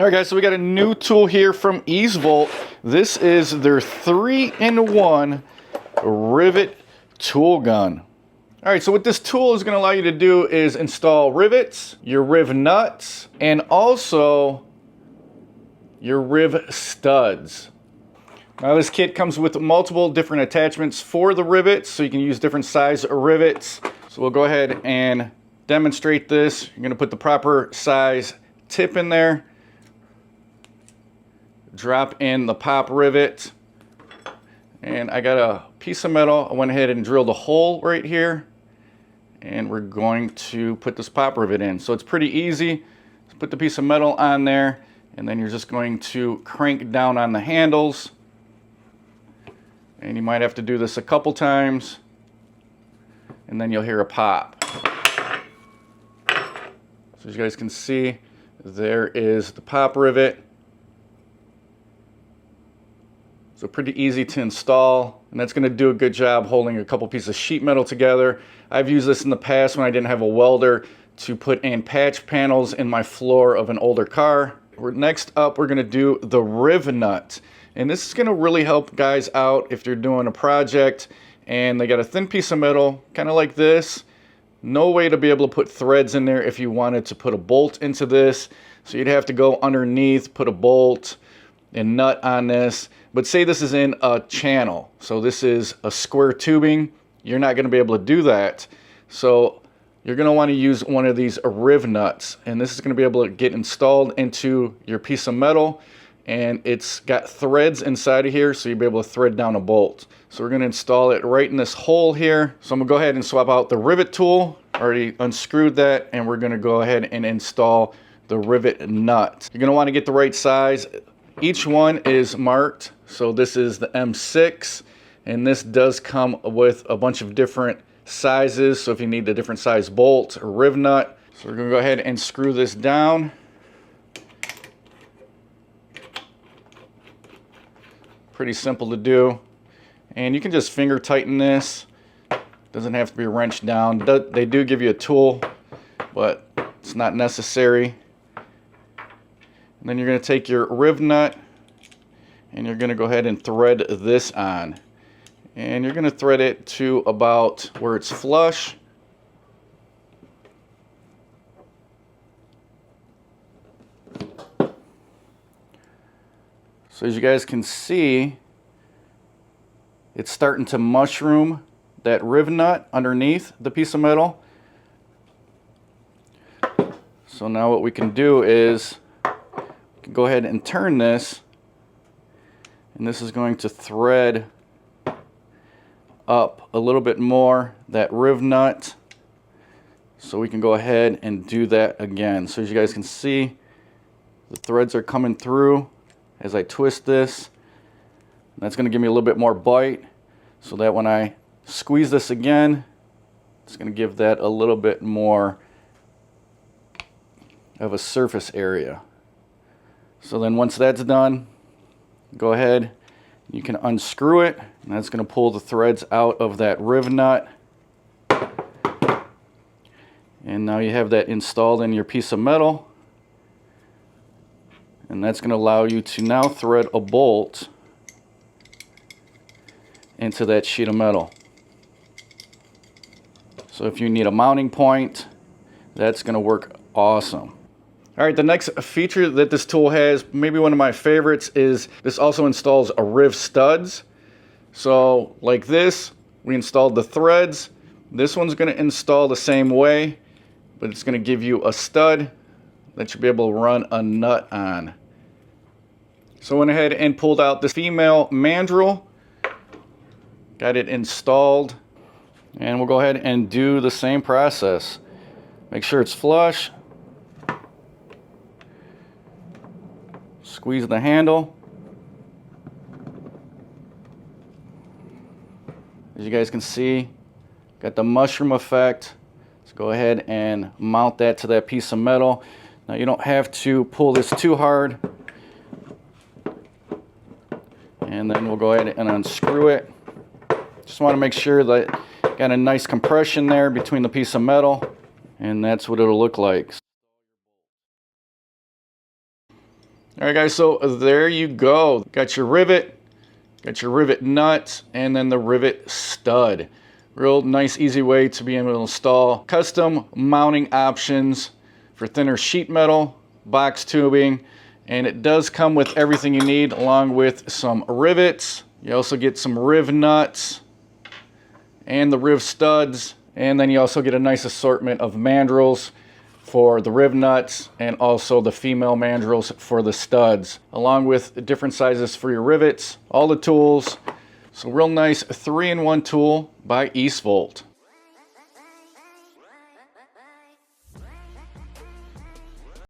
Alright guys, so we got a new tool here from Eastvolt. This is their 3-in-1 rivet tool gun. Alright, so what this tool is going to allow you to do is install rivets, your Rivnuts, and also your Rivstuds. Now this kit comes with multiple different attachments for the rivets, so you can use different size rivets. So we'll go ahead and demonstrate this. You're going to put the proper size tip in there. Drop in the pop rivet, and I got a piece of metal. I went ahead and drilled a hole right here, and we're going to put this pop rivet in. So it's pretty easy. Just put the piece of metal on there, and then you're just going to crank down on the handles, and you might have to do this a couple times, and then you'll hear a pop. So as you guys can see, there is the pop rivet. So pretty easy to install, and that's going to do a good job holding a couple pieces of sheet metal together. I've used this in the past when I didn't have a welder to put in patch panels in my floor of an older car. Next up, we're going to do the Rivnut, and this is going to really help guys out if you're doing a project and they got a thin piece of metal, kind of like this. No way to be able to put threads in there if you wanted to put a bolt into this. So you'd have to go underneath, put a bolt and nut on this. But say this is in a channel, so this is a square tubing, you're not going to be able to do that. So you're going to want to use one of these Rivnuts, and this is going to be able to get installed into your piece of metal, and it's got threads inside of here, so you'll be able to thread down a bolt. So we're going to install it right in this hole here. So I'm going to go ahead and swap out the rivet tool. Already unscrewed that, and we're going to go ahead and install the rivet nut. You're going to want to get the right size. Each one is marked, so this is the M6, and this does come with a bunch of different sizes, so if you need a different size bolt or Rivnut. So we're going to go ahead and screw this down. Pretty simple to do, and you can just finger tighten this. Doesn't have to be wrenched down. They do give you a tool, but it's not necessary. And then you're going to take your Rivnut and you're going to go ahead and thread this on. And you're going to thread it to about where it's flush. So as you guys can see, it's starting to mushroom that Rivnut underneath the piece of metal. So now what we can do is go ahead and turn this, and this is going to thread up a little bit more that Rivnut, so we can go ahead and do that again. So as you guys can see, the threads are coming through as I twist this, and that's going to give me a little bit more bite, so that when I squeeze this again, it's going to give that a little bit more of a surface area. So then once that's done, go ahead, you can unscrew it, and that's going to pull the threads out of that Rivnut. And now you have that installed in your piece of metal, and that's going to allow you to now thread a bolt into that sheet of metal. So if you need a mounting point, that's going to work awesome. Alright, the next feature that this tool has, maybe one of my favorites, is this also installs a Rivstuds. So like this, we installed the threads. This one's going to install the same way, but it's going to give you a stud that you'll be able to run a nut on. So I went ahead and pulled out this female mandrel, got it installed, and we'll go ahead and do the same process. Make sure it's flush. Squeeze the handle. As you guys can see, got the mushroom effect. Let's go ahead and mount that to that piece of metal. Now you don't have to pull this too hard. And then we'll go ahead and unscrew it. Just want to make sure that got a nice compression there between the piece of metal, and that's what it'll look like. All right, guys, so there you go. Got your rivet, got your rivet nut, and then the rivet stud. Real nice, easy way to be able to install custom mounting options for thinner sheet metal, box tubing, and it does come with everything you need along with some rivets. You also get some Rivnuts and the Rivstuds, and then you also get a nice assortment of mandrels for the Rivnuts and also the female mandrels for the studs, along with different sizes for your rivets, all the tools. So real nice 3-in-1 tool by Eastvolt.